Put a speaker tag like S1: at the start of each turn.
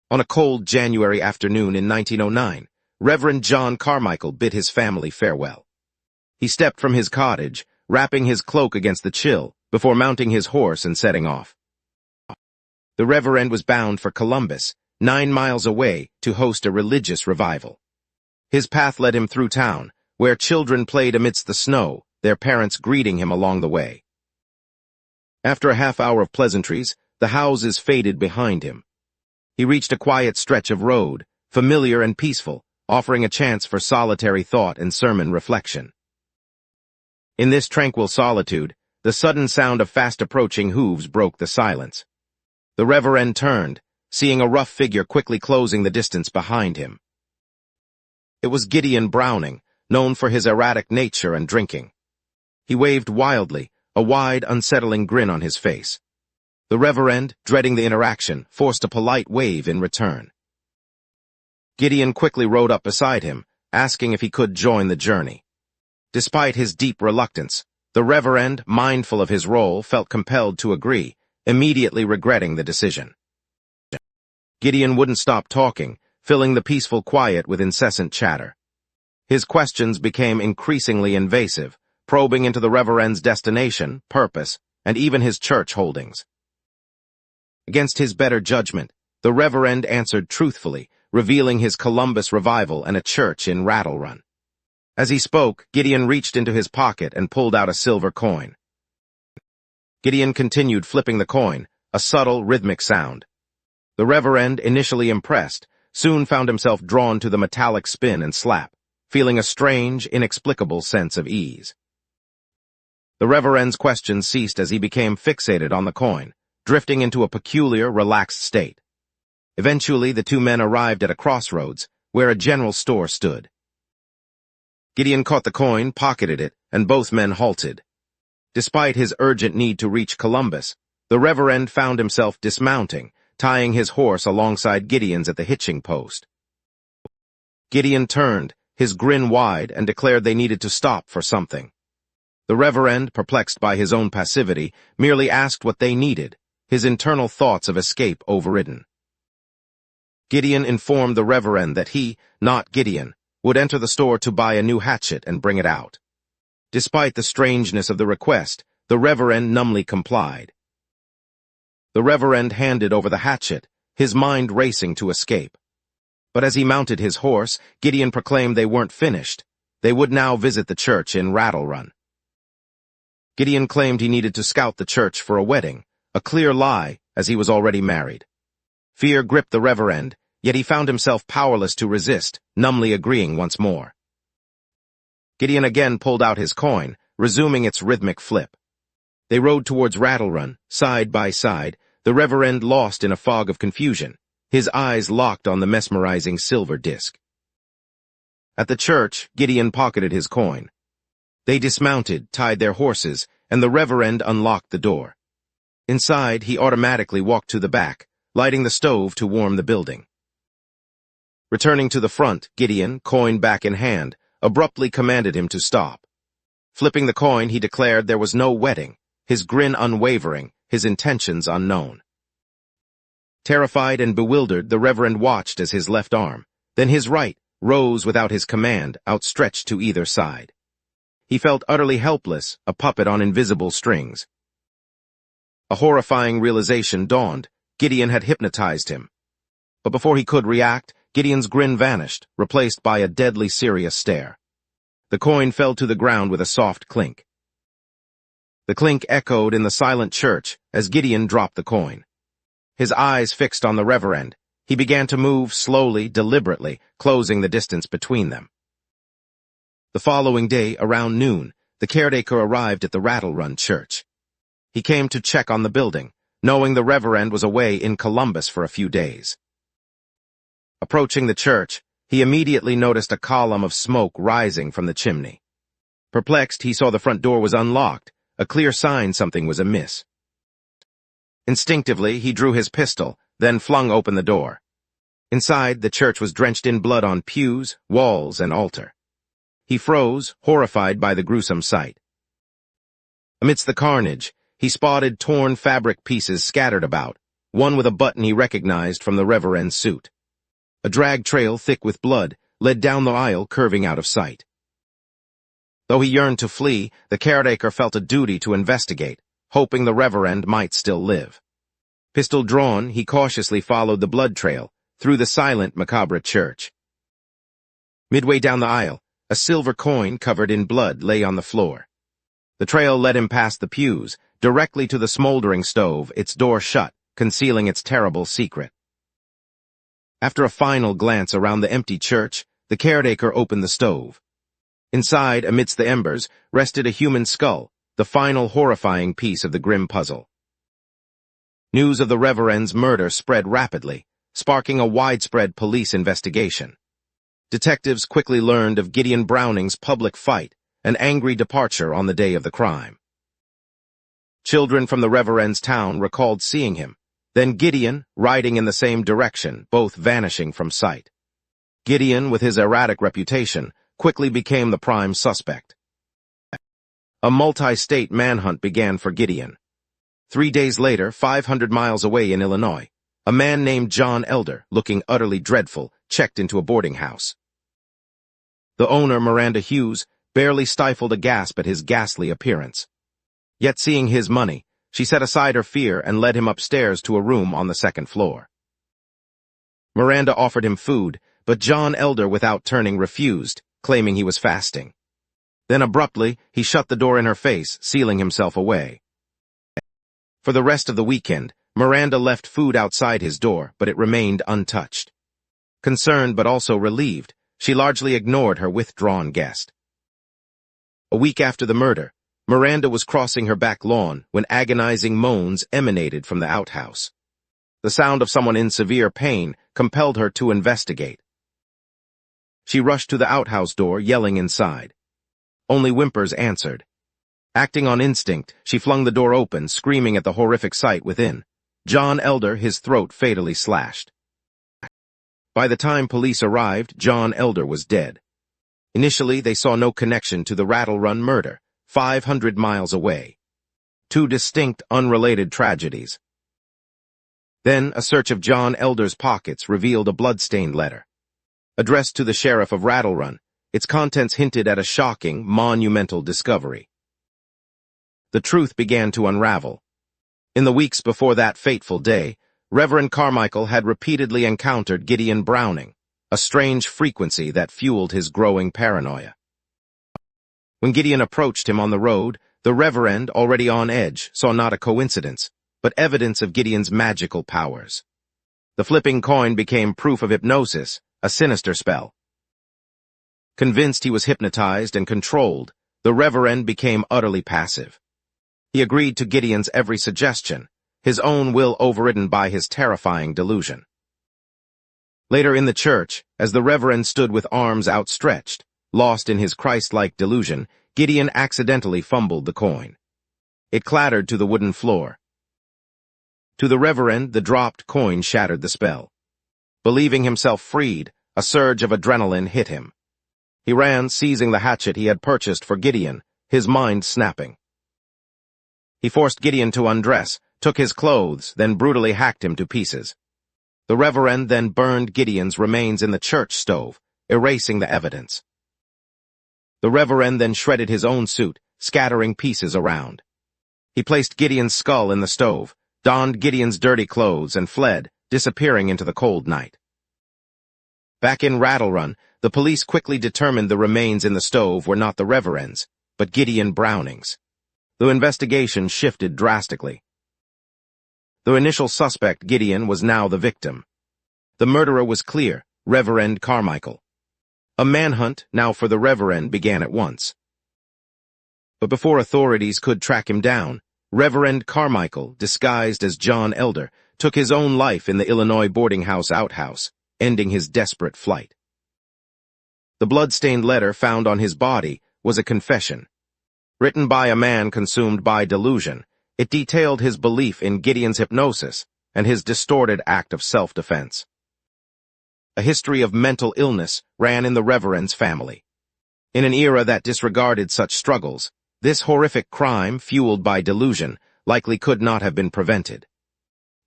S1: On a cold January afternoon in 1909, Reverend John Carmichael bid his family farewell. He stepped from his cottage, wrapping his cloak against the chill, before mounting his horse and setting off. The Reverend was bound for Columbus, 9 miles away, to host a religious revival. His path led him through town, where children played amidst the snow, their parents greeting him along the way. After a half-hour of pleasantries, the houses faded behind him. He reached a quiet stretch of road, familiar and peaceful, offering a chance for solitary thought and sermon reflection. In this tranquil solitude, the sudden sound of fast-approaching hooves broke the silence. The Reverend turned, seeing a rough figure quickly closing the distance behind him. It was Gideon Browning, known for his erratic nature and drinking. He waved wildly, a wide, unsettling grin on his face. The Reverend, dreading the interaction, forced a polite wave in return. Gideon quickly rode up beside him, asking if he could join the journey. Despite his deep reluctance, the Reverend, mindful of his role, felt compelled to agree, immediately regretting the decision. Gideon wouldn't stop talking, filling the peaceful quiet with incessant chatter. His questions became increasingly invasive, probing into the Reverend's destination, purpose, and even his church holdings. Against his better judgment, the Reverend answered truthfully, revealing his Columbus revival and a church in Rattlerun. As he spoke, Gideon reached into his pocket and pulled out a silver coin. Gideon continued flipping the coin, a subtle, rhythmic sound. The Reverend, initially impressed, soon found himself drawn to the metallic spin and slap, feeling a strange, inexplicable sense of ease. The Reverend's questions ceased as he became fixated on the coin, drifting into a peculiar, relaxed state. Eventually, the two men arrived at a crossroads, where a general store stood. Gideon caught the coin, pocketed it, and both men halted. Despite his urgent need to reach Columbus, the Reverend found himself dismounting, tying his horse alongside Gideon's at the hitching post. Gideon turned, his grin wide, and declared they needed to stop for something. The Reverend, perplexed by his own passivity, merely asked what they needed, his internal thoughts of escape overridden. Gideon informed the Reverend that he, not Gideon, would enter the store to buy a new hatchet and bring it out. Despite the strangeness of the request, the Reverend numbly complied. The Reverend handed over the hatchet, his mind racing to escape. But as he mounted his horse, Gideon proclaimed they weren't finished. They would now visit the church in Rattlerun. Gideon claimed he needed to scout the church for a wedding, a clear lie, as he was already married. Fear gripped the Reverend, yet he found himself powerless to resist, numbly agreeing once more. Gideon again pulled out his coin, resuming its rhythmic flip. They rode towards Rattlerun, side by side, the Reverend lost in a fog of confusion, his eyes locked on the mesmerizing silver disc. At the church, Gideon pocketed his coin. They dismounted, tied their horses, and the Reverend unlocked the door. Inside, he automatically walked to the back, lighting the stove to warm the building. Returning to the front, Gideon, coin back in hand, abruptly commanded him to stop. Flipping the coin, he declared there was no wedding, his grin unwavering, his intentions unknown. Terrified and bewildered, the Reverend watched as his left arm, then his right, rose without his command, outstretched to either side. He felt utterly helpless, a puppet on invisible strings. A horrifying realization dawned. Gideon had hypnotized him. But before he could react, Gideon's grin vanished, replaced by a deadly serious stare. The coin fell to the ground with a soft clink. The clink echoed in the silent church as Gideon dropped the coin. His eyes fixed on the Reverend, he began to move slowly, deliberately, closing the distance between them. The following day, around noon, the caretaker arrived at the Rattlerun church. He came to check on the building, knowing the Reverend was away in Columbus for a few days. Approaching the church, he immediately noticed a column of smoke rising from the chimney. Perplexed, he saw the front door was unlocked, a clear sign something was amiss. Instinctively, he drew his pistol, then flung open the door. Inside, the church was drenched in blood on pews, walls, and altar. He froze, horrified by the gruesome sight. Amidst the carnage, he spotted torn fabric pieces scattered about, one with a button he recognized from the Reverend's suit. A drag trail thick with blood led down the aisle, curving out of sight. Though he yearned to flee, the caretaker felt a duty to investigate, hoping the Reverend might still live. Pistol drawn, he cautiously followed the blood trail through the silent, macabre church. Midway down the aisle, a silver coin covered in blood lay on the floor. The trail led him past the pews, directly to the smoldering stove, its door shut, concealing its terrible secret. After a final glance around the empty church, the caretaker opened the stove. Inside, amidst the embers, rested a human skull, the final horrifying piece of the grim puzzle. News of the Reverend's murder spread rapidly, sparking a widespread police investigation. Detectives quickly learned of Gideon Browning's public fight, an angry departure on the day of the crime. Children from the Reverend's town recalled seeing him, then Gideon, riding in the same direction, both vanishing from sight. Gideon, with his erratic reputation, quickly became the prime suspect. A multi-state manhunt began for Gideon. 3 days later, 500 miles away in Illinois, a man named John Elder, looking utterly dreadful, checked into a boarding house. The owner, Miranda Hughes, barely stifled a gasp at his ghastly appearance. Yet seeing his money, she set aside her fear and led him upstairs to a room on the second floor. Miranda offered him food, but John Elder, without turning, refused, claiming he was fasting. Then abruptly, he shut the door in her face, sealing himself away. For the rest of the weekend, Miranda left food outside his door, but it remained untouched. Concerned but also relieved, she largely ignored her withdrawn guest. A week after the murder, Miranda was crossing her back lawn when agonizing moans emanated from the outhouse. The sound of someone in severe pain compelled her to investigate. She rushed to the outhouse door, yelling inside. Only whimpers answered. Acting on instinct, she flung the door open, screaming at the horrific sight within. John Elder, his throat fatally slashed. By the time police arrived, John Elder was dead. Initially, they saw no connection to the Rattlerun murder, 500 miles away. Two distinct, unrelated tragedies. Then, a search of John Elder's pockets revealed a blood-stained letter. Addressed to the sheriff of Rattlerun, its contents hinted at a shocking, monumental discovery. The truth began to unravel. In the weeks before that fateful day, Reverend Carmichael had repeatedly encountered Gideon Browning, a strange frequency that fueled his growing paranoia. When Gideon approached him on the road, the Reverend, already on edge, saw not a coincidence, but evidence of Gideon's magical powers. The flipping coin became proof of hypnosis, a sinister spell. Convinced he was hypnotized and controlled, the Reverend became utterly passive. He agreed to Gideon's every suggestion, his own will overridden by his terrifying delusion. Later in the church, as the Reverend stood with arms outstretched, lost in his Christ-like delusion, Gideon accidentally fumbled the coin. It clattered to the wooden floor. To the Reverend, the dropped coin shattered the spell. Believing himself freed, a surge of adrenaline hit him. He ran, seizing the hatchet he had purchased for Gideon, his mind snapping. He forced Gideon to undress, took his clothes, then brutally hacked him to pieces. The Reverend then burned Gideon's remains in the church stove, erasing the evidence. The Reverend then shredded his own suit, scattering pieces around. He placed Gideon's skull in the stove, donned Gideon's dirty clothes, and fled, disappearing into the cold night. Back in Rattlerun, the police quickly determined the remains in the stove were not the Reverend's, but Gideon Browning's. The investigation shifted drastically. The initial suspect, Gideon, was now the victim. The murderer was clear, Reverend Carmichael. A manhunt, now for the Reverend, began at once. But before authorities could track him down, Reverend Carmichael, disguised as John Elder, took his own life in the Illinois boarding house outhouse, ending his desperate flight. The blood-stained letter found on his body was a confession. Written by a man consumed by delusion, it detailed his belief in Gideon's hypnosis and his distorted act of self-defense. A history of mental illness ran in the Reverend's family. In an era that disregarded such struggles, this horrific crime, fueled by delusion, likely could not have been prevented.